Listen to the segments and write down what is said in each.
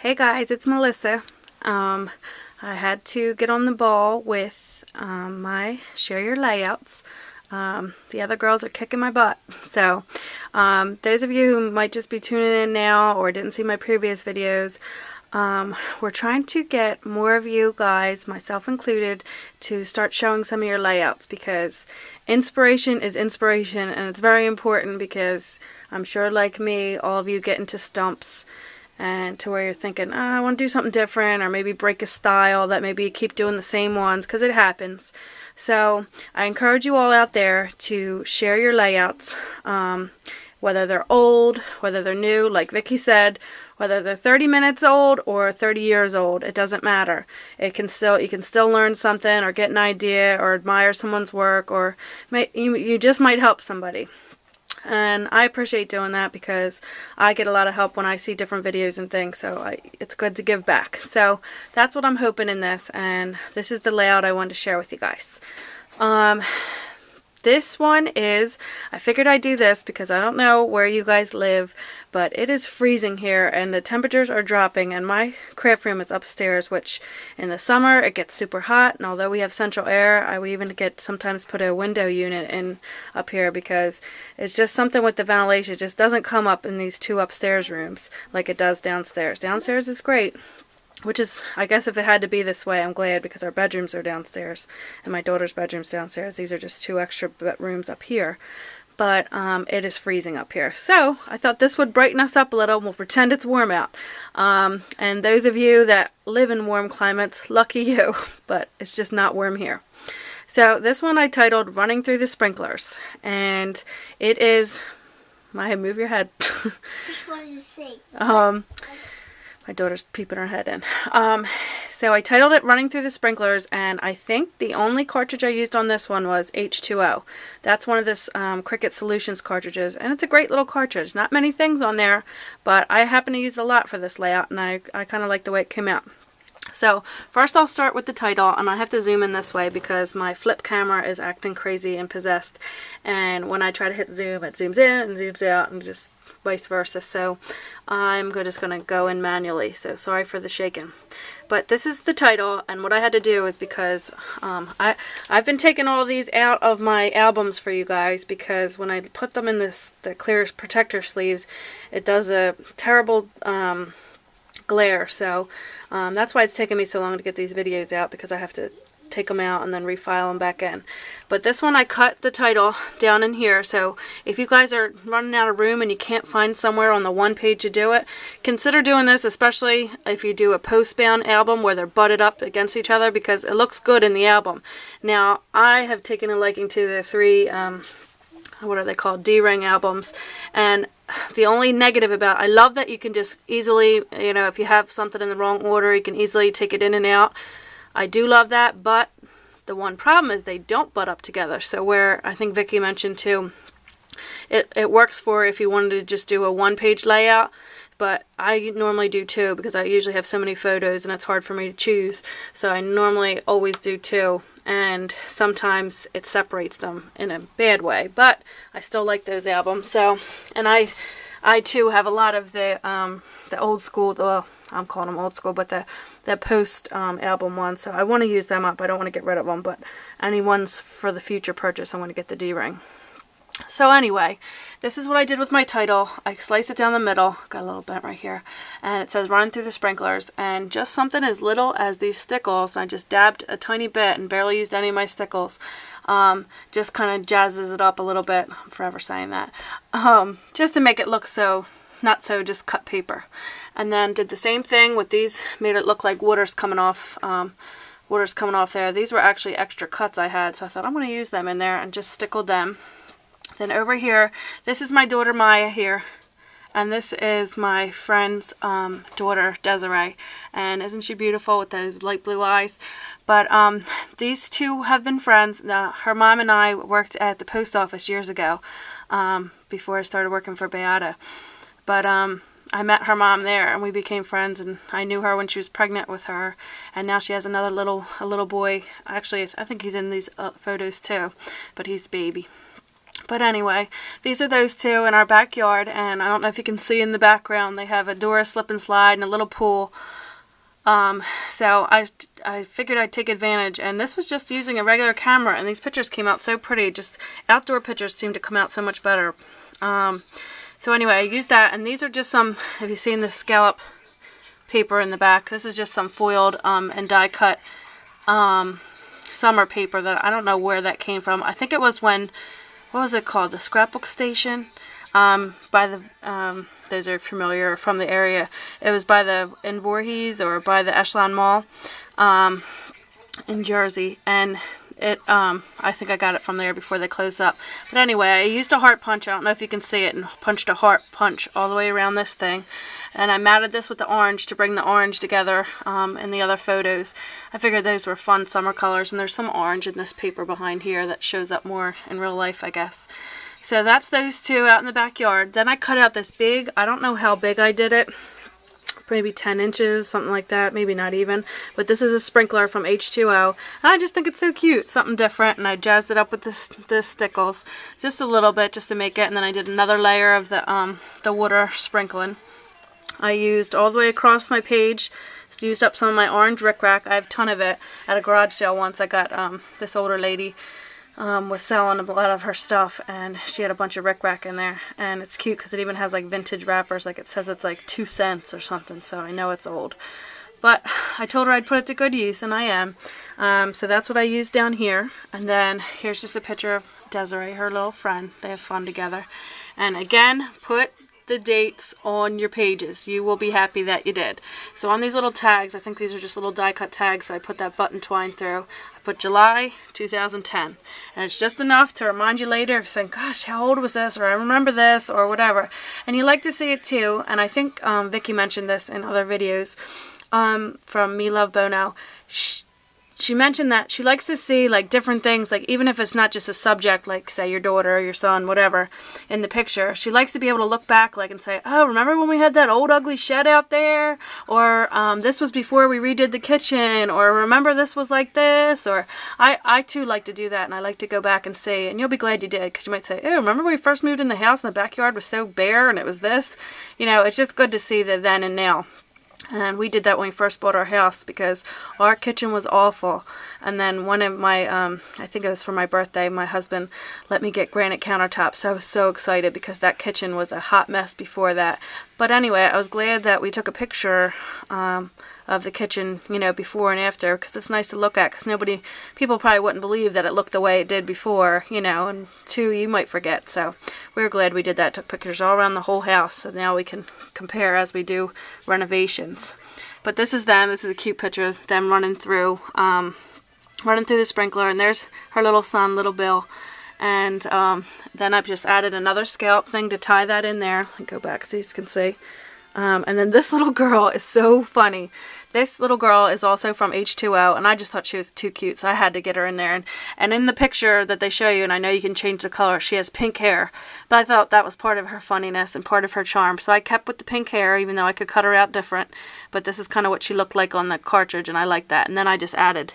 Hey guys, it's Melissa. I had to get on the ball with my share your layouts. The other girls are kicking my butt. So those of you who might just be tuning in now or didn't see my previous videos, we're trying to get more of you guys, myself included, to start showing some of your layouts, because inspiration is inspiration, and it's very important, because I'm sure, like me, all of you get into stumps and to where you're thinking, I want to do something different, or maybe break a style that maybe you keep doing the same ones, because it happens. So I encourage you all out there to share your layouts, whether they're old, whether they're new, like Vicky said, whether they're 30 minutes old or 30 years old, it doesn't matter. You can still learn something, or get an idea, or admire someone's work, or you just might help somebody. And I appreciate doing that, because I get a lot of help when I see different videos and things, so it's good to give back. So that's what I'm hoping in this, and this is the layout I wanted to share with you guys. This one is, I figured I'd do this because I don't know where you guys live, but it is freezing here and the temperatures are dropping, and my craft room is upstairs, which in the summer it gets super hot, and although we have central air, I will even sometimes put a window unit in up here, because it's just something with the ventilation. It just doesn't come up in these two upstairs rooms like it does downstairs. Downstairs is great. Which is, I guess if it had to be this way, I'm glad, because our bedrooms are downstairs, and my daughter's bedroom's downstairs. These are just two extra bedrooms up here. But it is freezing up here. So I thought this would brighten us up a little. We'll pretend it's warm out. And those of you that live in warm climates, lucky you, but it's just not warm here. So this one I titled Running Through the Sprinklers. And it is, move your head. Which one is it? My daughter's peeping her head in. So I titled it Running Through the Sprinklers, and I think the only cartridge I used on this one was H2O. That's one of this Cricut Solutions cartridges, and it's a great little cartridge. Not many things on there, but I happen to use it a lot for this layout, and I kind of like the way it came out. So first I'll start with the title, and I have to zoom in this way because my flip camera is acting crazy and possessed, and when I try to hit zoom, it zooms in and zooms out, and just vice versa. So I'm just going to go in manually, so sorry for the shaking. But this is the title, and what I had to do is because I've been taking all these out of my albums for you guys, because when I put them in the clear protector sleeves, it does a terrible glare. So that's why it's taken me so long to get these videos out, because I have to take them out and then refile them back in. But this one I cut the title down in here, so if you guys are running out of room and you can't find somewhere on the one page to do it, consider doing this, especially if you do a post-bound album where they're butted up against each other, because it looks good in the album. Now I have taken a liking to the three what are they called, D-ring albums, and the only negative about, I love that you can just easily, if you have something in the wrong order, you can easily take it in and out. I do love that, but the one problem is they don't butt up together. So where I think Vicky mentioned too, it works for if you wanted to just do a one-page layout, but I normally do two, because I usually have so many photos and it's hard for me to choose. So I normally always do two, and sometimes it separates them in a bad way, but I still like those albums. So, and I too have a lot of the old school, well, I'm calling them old school, but the post album ones, so I want to use them up. I don't want to get rid of them, but any ones for the future purchase, I want to get the D-ring. So anyway, this is what I did with my title. I sliced it down the middle, got a little bent right here, and it says Running Through the Sprinklers, and just something as little as these stickles, I just dabbed a tiny bit and barely used any of my stickles, just kind of jazzes it up a little bit. I'm forever saying that, just to make it look so, not so just cut paper. And then did the same thing with these, made it look like water's coming off there. These were actually extra cuts I had, so I thought I'm going to use them in there, and just stickled them. Then over here, this is my daughter Maya here, and this is my friend's daughter Desiree, and isn't she beautiful with those light blue eyes? But these two have been friends. Now, her mom and I worked at the post office years ago, before I started working for Beata. But I met her mom there, and we became friends, and I knew her when she was pregnant with her, and now she has a little boy. Actually, I think he's in these photos too, but he's baby. But anyway, these are those two in our backyard, and I don't know if you can see in the background, they have a door, slip and slide, and a little pool. So I figured I'd take advantage, and this was just using a regular camera, and these pictures came out so pretty. Just outdoor pictures seem to come out so much better. So anyway, I used that, and these are just some, have you seen the scallop paper in the back? This is just some foiled and die cut summer paper that I don't know where that came from. I think it was when, what was it called? The Scrapbook Station. By the those are familiar from the area. It was by the in Voorhees or by the Echelon Mall in Jersey, and it I think I got it from there before they closed up. But anyway, I used a heart punch. I don't know if you can see it, and punched a heart punch all the way around this thing. And I matted this with the orange to bring the orange together in the other photos. I figured those were fun summer colors, and there's some orange in this paper behind here that shows up more in real life, I guess. So that's those two out in the backyard. Then I cut out this big, I don't know how big I did it, maybe 10 inches, something like that, maybe not even. But this is a sprinkler from H2O, and I just think it's so cute, something different, and I jazzed it up with the stickles, just a little bit, just to make it, and then I did another layer of the water sprinkling. I used all the way across my page, used up some of my orange rickrack. I have a ton of it at a garage sale once. I got this older lady was selling a lot of her stuff, and she had a bunch of rickrack in there, and it's cute because it even has like vintage wrappers, like it says it's like 2 cents or something, so I know it's old. But I told her I'd put it to good use, and I am. So that's what I used down here. And then here's just a picture of Desiree, her little friend. They have fun together. And again, put the dates on your pages. You will be happy that you did. So on these little tags, I think these are just little die cut tags that I put that button twine through. I put July 2010, and it's just enough to remind you later of saying, gosh, how old was this, or I remember this, or whatever. And you like to see it too. And I think Vicky mentioned this in other videos from Me Love Bono. She mentioned that she likes to see like different things, like even if it's not just a subject, like say your daughter or your son, whatever, in the picture. She likes to be able to look back like and say, oh, remember when we had that old ugly shed out there? Or this was before we redid the kitchen, or remember this was like this? Or I too like to do that, and I like to go back and see, and you'll be glad you did, because you might say, oh, remember when we first moved in the house and the backyard was so bare and it was this? You know, it's just good to see the then and now. And we did that when we first bought our house, because our kitchen was awful. And then one of my, I think it was for my birthday, my husband let me get granite countertops. So I was so excited because that kitchen was a hot mess before that. But anyway, I was glad that we took a picture of the kitchen, you know, before and after, because it's nice to look at, because people probably wouldn't believe that it looked the way it did before, you know, and two, you might forget. So we were glad we did that, took pictures all around the whole house, so now we can compare as we do renovations. But this is them. This is a cute picture of them running through the sprinkler, and there's her little son, little Bill. And then I've just added another scallop thing to tie that in there. I'll go back so you can see. And then this little girl is so funny. This little girl is also from H2O, and I just thought she was too cute, so I had to get her in there. And in the picture that they show you, and I know you can change the color, she has pink hair. But I thought that was part of her funniness and part of her charm. So I kept with the pink hair, even though I could cut her out different. But this is kind of what she looked like on the cartridge, and I like that. And then I just added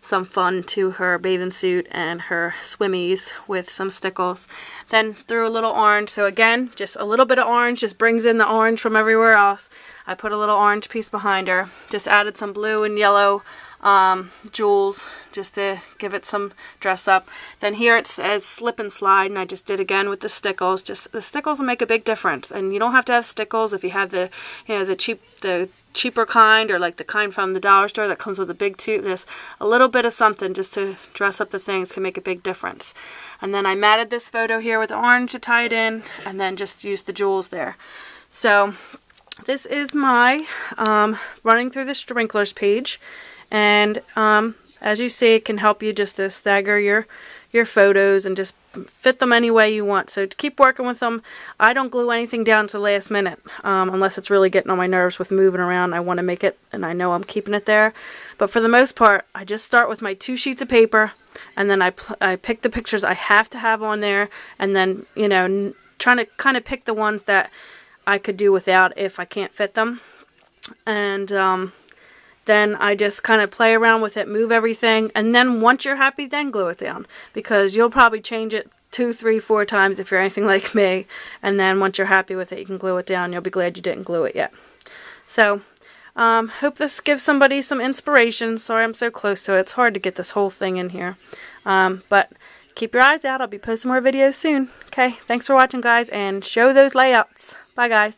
some fun to her bathing suit and her swimmies with some stickles. Then threw a little orange. So again, just a little bit of orange just brings in the orange from everywhere else. I put a little orange piece behind her. Just added some blue and yellow jewels just to give it some dress up. Then here it says slip and slide, and I just did again with the stickles. Just the stickles will make a big difference, and you don't have to have stickles if you have the, you know, the cheaper kind, or like the kind from the dollar store that comes with a big tube. Just a little bit of something just to dress up the things can make a big difference. And then I matted this photo here with the orange to tie it in, and then just used the jewels there. So this is my running through the sprinklers page, and as you see, it can help you just to stagger your photos and just fit them any way you want. So to keep working with them. I don't glue anything down to the last minute unless it's really getting on my nerves with moving around. I want to make it, and I know I'm keeping it there. But for the most part, I just start with my 2 sheets of paper, and then I pick the pictures I have to have on there, and then, you know, trying to kind of pick the ones that I could do without if I can't fit them. And then I just kind of play around with it, move everything, and then once you're happy, then glue it down, because you'll probably change it 2, 3, 4 times if you're anything like me. And then once you're happy with it, you can glue it down. You'll be glad you didn't glue it yet. So, hope this gives somebody some inspiration. Sorry I'm so close to it. It's hard to get this whole thing in here. But keep your eyes out. I'll be posting more videos soon. Okay, thanks for watching, guys, and show those layouts. Bye, guys.